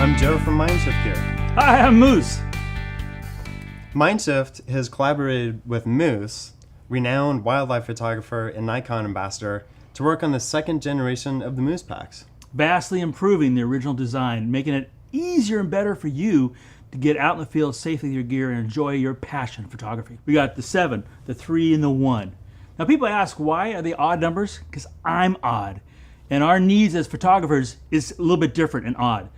I'm Joe from Mineshift Hi, I'm Moose. Mineshift has collaborated with Moose, renowned wildlife photographer and Nikon ambassador, to work on the second generation of the Moose packs. Vastly improving the original design, making it easier and better for you to get out in the field safely with your gear and enjoy your passion for photography. We got the 7, the 3, and the 1. Now people ask, why are they odd numbers? Because I'm odd. And our needs as photographers is a little bit different and odd.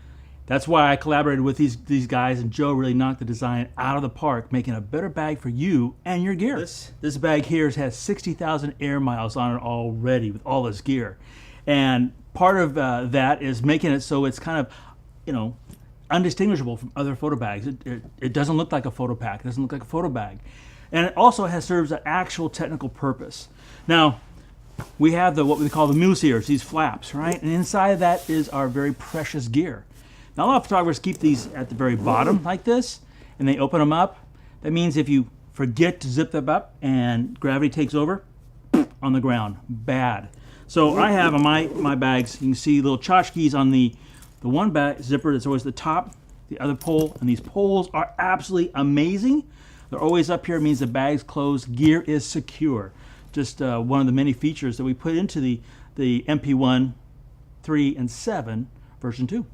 That's why I collaborated with these guys, and Joe really knocked the design out of the park, making a better bag for you and your gear. This bag here has 60,000 air miles on it already with all this gear. And part of that is making it so it's kind of, undistinguishable from other photo bags. It doesn't look like a photo pack. It doesn't look like a photo bag. And it also serves an actual technical purpose. Now, we have what we call the moose ears, these flaps, right? And inside of that is our very precious gear. Now, a lot of photographers keep these at the very bottom like this, and they open them up. That means if you forget to zip them up and gravity takes over, on the ground, bad. So I have on my bags, you can see little tchotchkes on the one bag zipper that's always the top, the other pole, and these poles are absolutely amazing. They're always up here. It means the bag's closed, gear is secure. Just one of the many features that we put into the Mp1 3 and 7 version 2.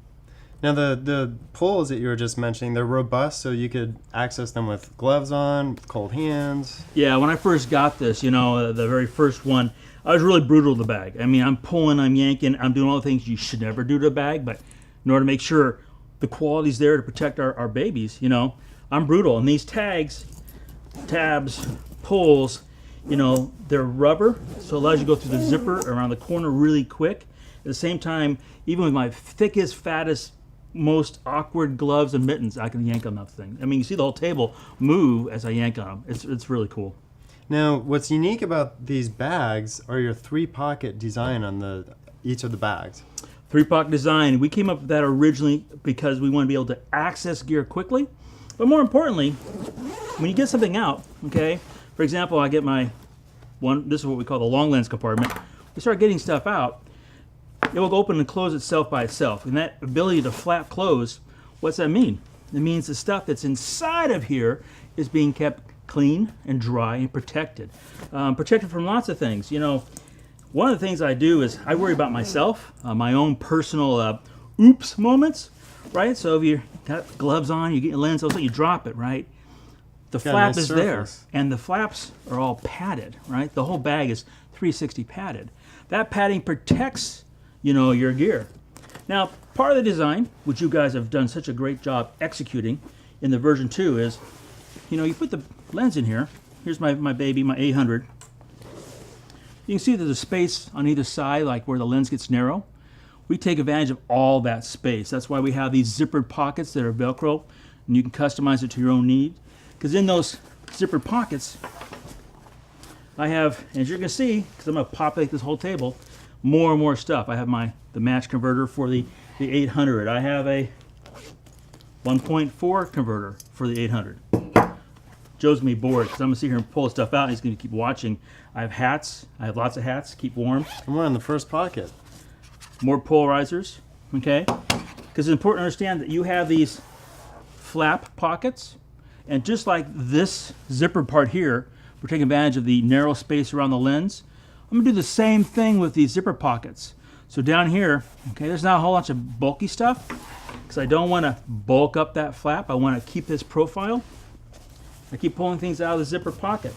Now the poles that you were just mentioning, they're robust, so you could access them with gloves on, with cold hands. Yeah, when I first got this, the very first one, I was really brutal to the bag. I mean, I'm pulling, I'm yanking, I'm doing all the things you should never do to a bag, but in order to make sure the quality's there to protect our babies, I'm brutal. And these tabs, pulls, they're rubber, so it allows you to go through the zipper around the corner really quick. At the same time, even with my thickest, fattest, most awkward gloves and mittens, I can yank on that thing. I mean, you see the whole table move as I yank on them. It's really cool. Now, what's unique about these bags are your 3-pocket design on each of the bags. 3-pocket design. We came up with that originally because we want to be able to access gear quickly. But more importantly, when you get something out, okay, for example, I get my one, this is what we call the long lens compartment. We start getting stuff out, it will open and close itself by itself. And that ability to flap close, what's that mean? It means the stuff that's inside of here is being kept clean and dry and protected. Protected from lots of things. One of the things I do is I worry about myself, my own personal oops moments, right? So if you got gloves on, you get your lens, also you drop it, right? The flap is there, and the flaps are all padded, right? The whole bag is 360 padded. That padding protects, your gear. Now, part of the design, which you guys have done such a great job executing in the version 2 is, you put the lens in here. Here's my baby, my 800. You can see there's a space on either side, like where the lens gets narrow. We take advantage of all that space. That's why we have these zippered pockets that are Velcro, and you can customize it to your own need. Because in those zippered pockets, I have, as you're going to see, because I'm going to populate this whole table, more and more stuff. I have the match converter for the 800. I have a 1.4 converter for the 800. Joe's going to be bored because I'm going to sit here and pull stuff out, and he's going to keep watching. I have hats. I have lots of hats to keep warm. Come on, the first pocket. More polarizers, okay? Because it's important to understand that you have these flap pockets, and just like this zipper part here, we're taking advantage of the narrow space around the lens. I'm going to do the same thing with these zipper pockets. So down here, okay, there's not a whole bunch of bulky stuff because I don't want to bulk up that flap. I want to keep this profile. I keep pulling things out of the zipper pocket.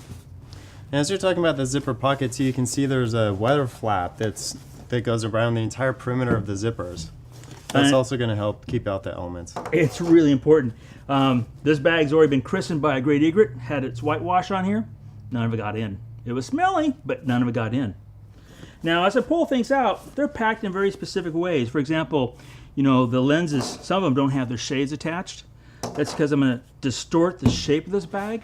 And as you're talking about the zipper pockets, you can see there's a weather flap that goes around the entire perimeter of the zippers. That's also going to help keep out the elements. It's really important. This bag's already been christened by a great egret, had its whitewash on here. None of it got in. It was smelly, but none of it got in. Now, as I pull things out, they're packed in very specific ways. For example, the lenses, some of them don't have their shades attached. That's because I'm going to distort the shape of this bag.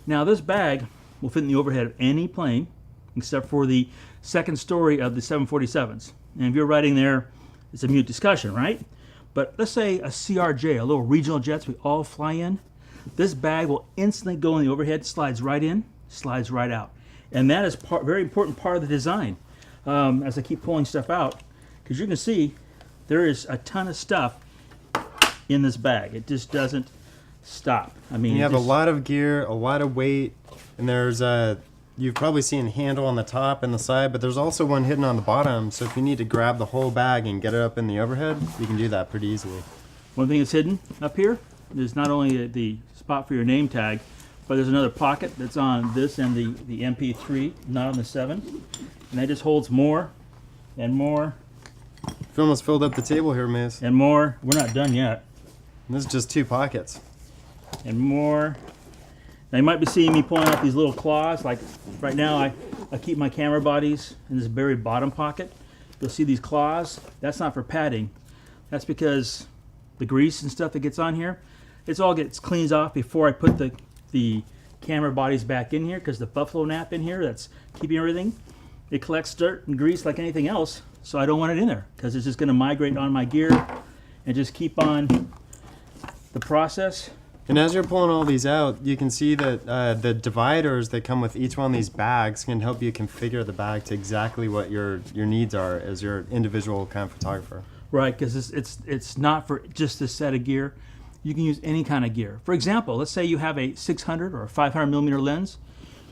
Now, this bag will fit in the overhead of any plane, except for the second story of the 747s. And if you're riding there, it's a mute discussion, right? But let's say a CRJ, a little regional jets we all fly in, this bag will instantly go in the overhead, slides right in, slides right out. And that is very important part of the design. As I keep pulling stuff out, because you can see there is a ton of stuff in this bag. It just doesn't stop. I mean, you have a lot of gear, a lot of weight, and there's you've probably seen a handle on the top and the side, but there's also one hidden on the bottom. So if you need to grab the whole bag and get it up in the overhead, you can do that pretty easily. One thing that's hidden up here is not only the spot for your name tag, but there's another pocket that's on this and the Mp3, not on the 7. And that just holds more and more. You've almost filled up the table here, Miss. And more. We're not done yet. And this is just 2 pockets. And more. Now you might be seeing me pulling out these little claws. Like right now I keep my camera bodies in this very bottom pocket. You'll see these claws. That's not for padding. That's because the grease and stuff that gets on here, it all gets cleans off before I put the camera bodies back in here, because the buffalo nap in here that's keeping everything, it collects dirt and grease like anything else. So I don't want it in there because it's just going to migrate on my gear and just keep on the process. And as you're pulling all these out, you can see that the dividers that come with each one of these bags can help you configure the bag to exactly what your needs are as your individual kind of photographer. Right, because it's not for just this set of gear. You can use any kind of gear. For example, let's say you have a 600 or a 500 millimeter lens.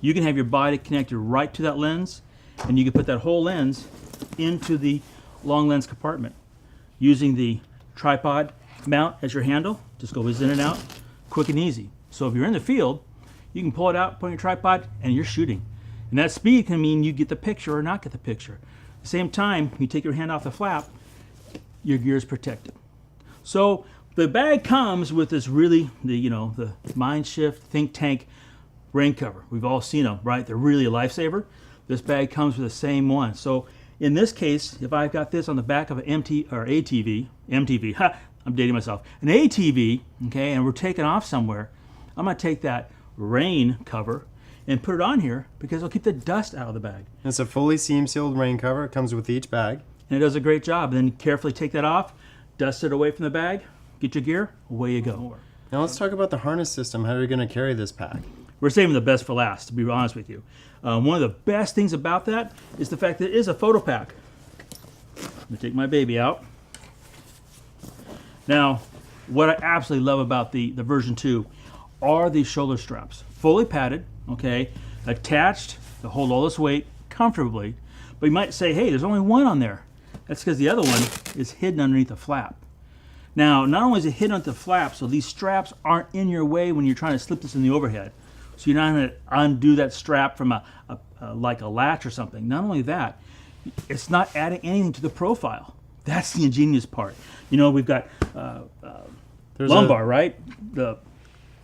You can have your body connected right to that lens, and you can put that whole lens into the long lens compartment using the tripod mount as your handle. Just go in and out. Quick and easy. So if you're in the field, you can pull it out, put it on your tripod, and you're shooting. And that speed can mean you get the picture or not get the picture. At the same time, you take your hand off the flap, your gear is protected. So the bag comes with this really, the Mindshift Think Tank rain cover. We've all seen them, right? They're really a lifesaver. This bag comes with the same one. So in this case, if I've got this on the back of an MTV, I'm dating myself, an ATV, okay, and we're taking off somewhere, I'm going to take that rain cover and put it on here because it'll keep the dust out of the bag. It's a fully seam-sealed rain cover. It comes with each bag. And it does a great job. And then carefully take that off, dust it away from the bag, get your gear, away you go. Now let's talk about the harness system. How are you going to carry this pack? We're saving the best for last, to be honest with you. One of the best things about that is the fact that it is a photo pack. Let me take my baby out. Now, what I absolutely love about the version 2 are these shoulder straps. Fully padded, okay, attached to hold all this weight comfortably. But you might say, hey, there's only one on there. That's because the other one is hidden underneath the flap. Now, not only is it hidden underneath the flap, so these straps aren't in your way when you're trying to slip this in the overhead. So you're not going to undo that strap from like a latch or something. Not only that, it's not adding anything to the profile. That's the ingenious part. We've got lumbar, right?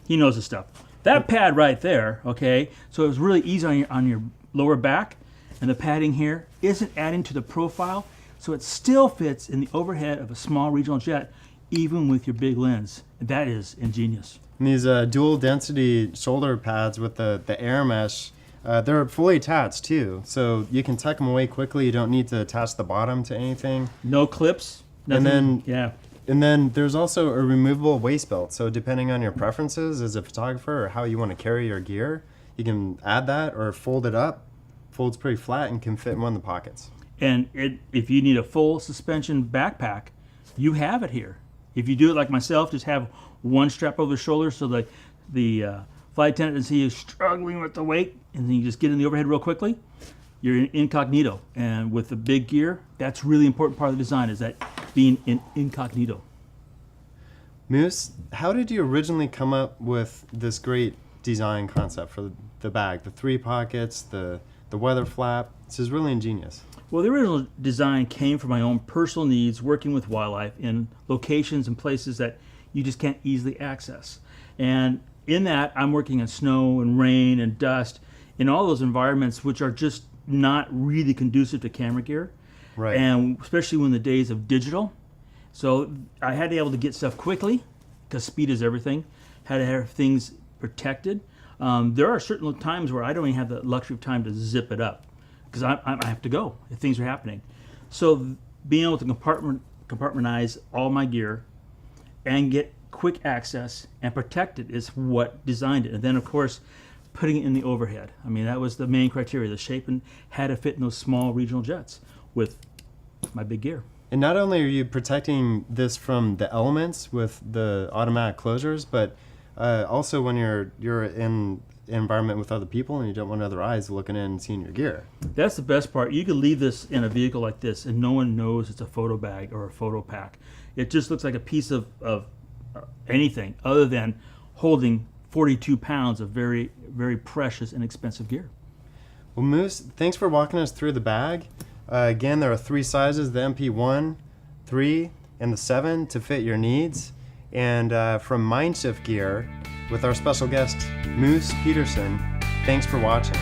He knows the stuff. That pad right there, okay? So it was really easy on your lower back, and the padding here isn't adding to the profile, so it still fits in the overhead of a small regional jet, even with your big lens. That is ingenious. And these dual density shoulder pads with the air mesh, they're fully attached too, so you can tuck them away quickly. You don't need to attach the bottom to anything. No clips. Nothing. And then there's also a removable waist belt. So depending on your preferences as a photographer or how you want to carry your gear, you can add that or fold it up. Folds pretty flat and can fit in one of the pockets. And if you need a full suspension backpack, you have it here. If you do it like myself, just have one strap over the shoulder so the flight attendant doesn't see you struggling with the weight, and then you just get in the overhead real quickly. You're in incognito. And with the big gear, that's really important part of the design, is that being in incognito. Moose, how did you originally come up with this great design concept for the bag? The 3 pockets, the weather flap. This is really ingenious. Well, the original design came from my own personal needs, working with wildlife in locations and places that you just can't easily access. And in that, I'm working in snow and rain and dust, in all those environments which are just not really conducive to camera gear. Right. And especially when the days of digital. So I had to be able to get stuff quickly, because speed is everything. Had to have things protected. There are certain times where I don't even have the luxury of time to zip it up, because I have to go if things are happening. So being able to compartmentize all my gear and get quick access and protect it is what designed it. And then, of course, putting it in the overhead. I mean, that was the main criteria. The shape and had to fit in those small regional jets with my big gear. And not only are you protecting this from the elements with the automatic closures, but also when you're in an environment with other people and you don't want other eyes looking in and seeing your gear. That's the best part. You could leave this in a vehicle like this and no one knows it's a photo bag or a photo pack. It just looks like a piece of anything other than holding 42 pounds of very, very precious and expensive gear. Well, Moose, thanks for walking us through the bag. Again, there are 3 sizes, the Mp1, 3, and the 7 to fit your needs. And from Mindshift Gear, with our special guest, Moose Peterson, thanks for watching.